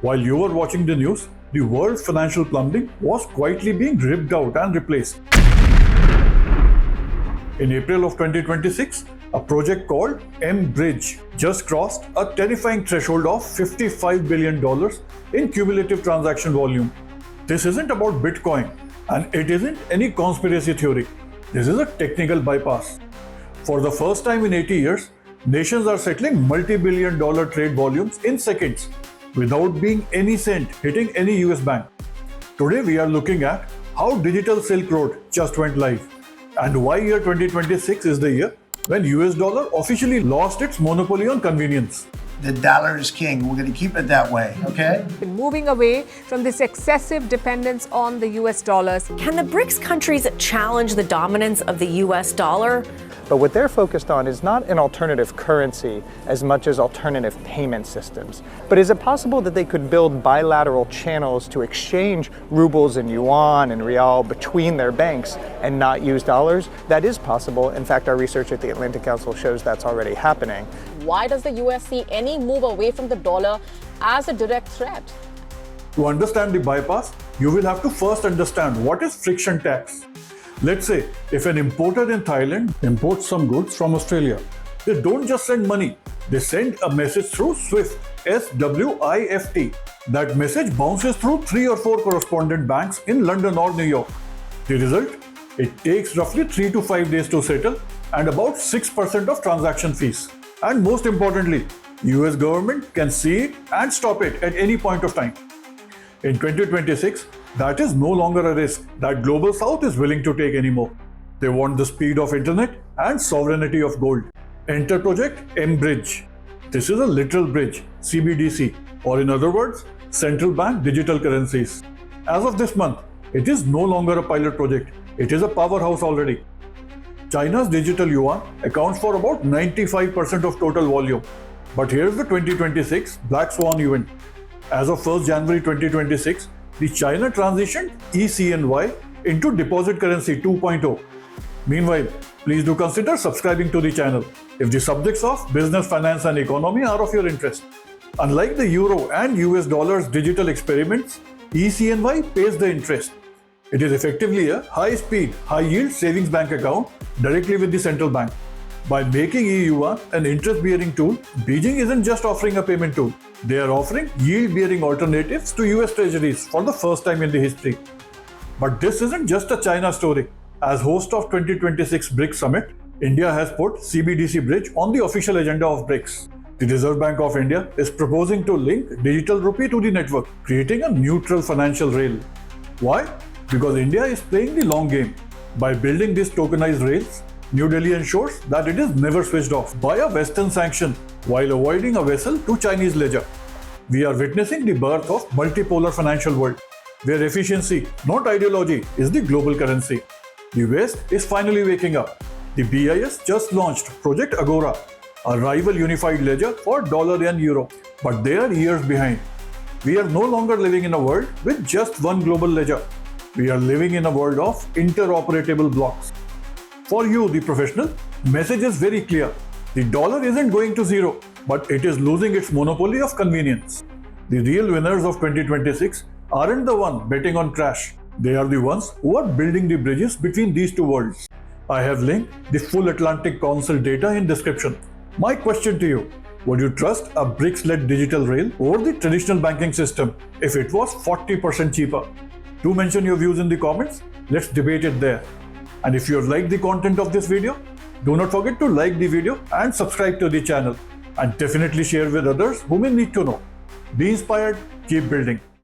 While you were watching the news, the world's financial plumbing was quietly being ripped out and replaced. In April of 2026, a project called mBridge just crossed a terrifying threshold of $55 billion in cumulative transaction volume. This isn't about Bitcoin, and it isn't any conspiracy theory. This is a technical bypass. For the first time in 80 years, nations are settling multi-billion-dollar trade volumes in seconds without being any cent hitting any US bank. Today we are looking at how Digital Silk Road just went live and why year 2026 is the year when US dollar officially lost its monopoly on convenience. The dollar is king. We're going to keep it that way, okay? Moving away from this excessive dependence on the US dollars. Can the BRICS countries challenge the dominance of the US dollar? But what they're focused on is not an alternative currency as much as alternative payment systems. But is it possible that they could build bilateral channels to exchange rubles and yuan and real between their banks and not use dollars? That is possible. In fact, our research at the Atlantic Council shows that's already happening. Why does the US see any move away from the dollar as a direct threat? To understand the bypass, you will have to first understand what is friction tax. Let's say if an importer in Thailand imports some goods from Australia, they don't just send money, they send a message through SWIFT, SWIFT. That message bounces through 3 or 4 correspondent banks in London or New York. The result? It takes roughly 3 to 5 days to settle and about 6% of transaction fees. And most importantly, US government can see it and stop it at any point of time. In 2026, that is no longer a risk that Global South is willing to take anymore. They want the speed of internet and sovereignty of gold. Enter Project mBridge. This is a literal bridge, CBDC, or in other words, central bank digital currencies. As of this month, it is no longer a pilot project. It is a powerhouse already. China's Digital Yuan accounts for about 95% of total volume. But here's the 2026 Black Swan event. As of 1st January 2026, the China transitioned e-CNY into deposit currency 2.0. Meanwhile, please do consider subscribing to the channel if the subjects of business, finance and economy are of your interest. Unlike the euro and US dollar's digital experiments, e-CNY pays the interest. It is effectively a high-speed, high-yield savings bank account directly with the central bank. By making e-yuan an interest-bearing tool, Beijing isn't just offering a payment tool. They are offering yield-bearing alternatives to US treasuries for the first time in the history. But this isn't just a China story. As host of 2026 BRICS Summit, India has put CBDC Bridge on the official agenda of BRICS. The Reserve Bank of India is proposing to link digital rupee to the network, creating a neutral financial rail. Why? Because India is playing the long game. By building these tokenized rails, New Delhi ensures that it is never switched off by a Western sanction while avoiding a vessel to Chinese ledger. We are witnessing the birth of multipolar financial world, where efficiency, not ideology, is the global currency. The West is finally waking up. The BIS just launched Project Agorá, a rival unified ledger for dollar and euro, but they are years behind. We are no longer living in a world with just one global ledger. We are living in a world of interoperable blocks. For you, the professional, message is very clear. The dollar isn't going to zero, but it is losing its monopoly of convenience. The real winners of 2026 aren't the ones betting on crash. They are the ones who are building the bridges between these two worlds. I have linked the full Atlantic Council data in description. My question to you, would you trust a BRICS-led digital rail over the traditional banking system if it was 40% cheaper? Do mention your views in the comments. Let's debate it there. And if you have liked the content of this video, do not forget to like the video and subscribe to the channel. And definitely share with others who may need to know. Be inspired, keep building.